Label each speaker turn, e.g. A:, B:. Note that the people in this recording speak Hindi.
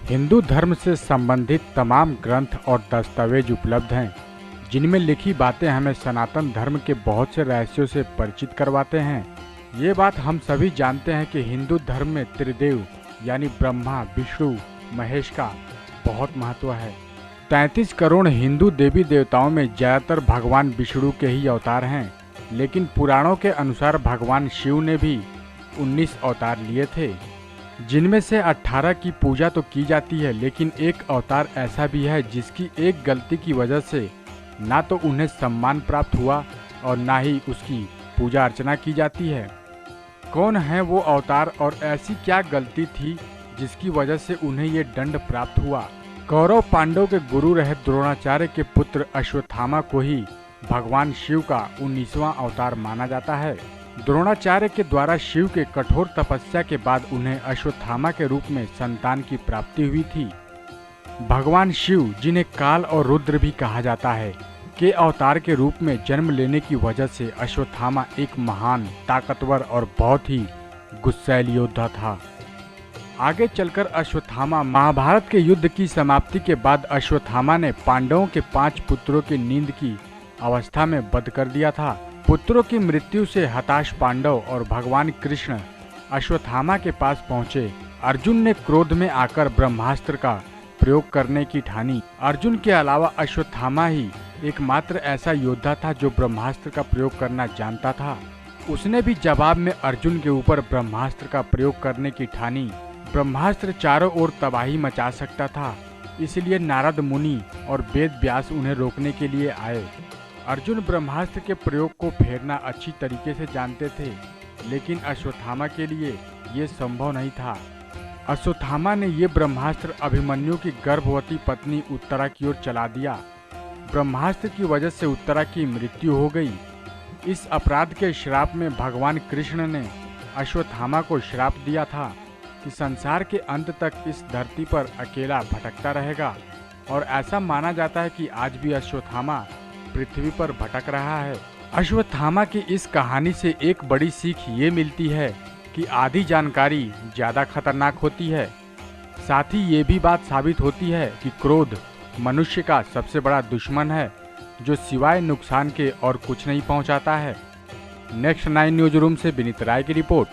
A: हिंदू धर्म से संबंधित तमाम ग्रंथ और दस्तावेज उपलब्ध हैं, जिनमें लिखी बातें हमें सनातन धर्म के बहुत से रहस्यों से परिचित करवाते हैं। ये बात हम सभी जानते हैं कि हिंदू धर्म में त्रिदेव यानी ब्रह्मा, विष्णु, महेश का बहुत महत्व है। 33 करोड़ हिंदू देवी देवताओं में ज़्यादातर भगवान विष्णु के ही अवतार हैं, लेकिन पुराणों के अनुसार भगवान शिव ने भी 19 अवतार लिए थे, जिनमें से 18 की पूजा तो की जाती है, लेकिन एक अवतार ऐसा भी है जिसकी एक गलती की वजह से ना तो उन्हें सम्मान प्राप्त हुआ और ना ही उसकी पूजा अर्चना की जाती है। कौन है वो अवतार और ऐसी क्या गलती थी जिसकी वजह से उन्हें ये दंड प्राप्त हुआ? कौरव पांडव के गुरु रहे द्रोणाचार्य के पुत्र अश्वत्थामा को ही भगवान शिव का 19वां अवतार माना जाता है। द्रोणाचार्य के द्वारा शिव के कठोर तपस्या के बाद उन्हें अश्वत्थामा के रूप में संतान की प्राप्ति हुई थी। भगवान शिव, जिन्हें काल और रुद्र भी कहा जाता है, के अवतार के रूप में जन्म लेने की वजह से अश्वत्थामा एक महान, ताकतवर और बहुत ही गुस्सैल योद्धा था। आगे चलकर अश्वत्थामा महाभारत के युद्ध की समाप्ति के बाद अश्वत्थामा ने पांडवों के 5 पुत्रों की नींद की अवस्था में वध कर दिया था। पुत्रों की मृत्यु से हताश पांडव और भगवान कृष्ण अश्वत्थामा के पास पहुंचे। अर्जुन ने क्रोध में आकर ब्रह्मास्त्र का प्रयोग करने की ठानी। अर्जुन के अलावा अश्वत्थामा ही एकमात्र ऐसा योद्धा था जो ब्रह्मास्त्र का प्रयोग करना जानता था। उसने भी जवाब में अर्जुन के ऊपर ब्रह्मास्त्र का प्रयोग करने की ठानी। ब्रह्मास्त्र चारों ओर तबाही मचा सकता था, इसलिए नारद मुनि और वेद व्यास उन्हें रोकने के लिए आए। अर्जुन ब्रह्मास्त्र के प्रयोग को फेरना अच्छी तरीके से जानते थे, लेकिन अश्वत्थामा के लिए ये संभव नहीं था। अश्वत्थामा ने ये ब्रह्मास्त्र अभिमन्यु की गर्भवती पत्नी उत्तरा की ओर चला दिया। ब्रह्मास्त्र की वजह से उत्तरा की मृत्यु हो गई। इस अपराध के श्राप में भगवान कृष्ण ने अश्वत्थामा को श्राप दिया था कि संसार के अंत तक इस धरती पर अकेला भटकता रहेगा, और ऐसा माना जाता है कि आज भी अश्वत्थामा पृथ्वी पर भटक रहा है। अश्वत्थामा की इस कहानी से एक बड़ी सीख ये मिलती है कि आधी जानकारी ज़्यादा खतरनाक होती है। साथ ही ये भी बात साबित होती है कि क्रोध मनुष्य का सबसे बड़ा दुश्मन है, जो सिवाय नुकसान के और कुछ नहीं पहुंचाता है। नेक्स्ट 9 न्यूज रूम से विनीत राय की रिपोर्ट।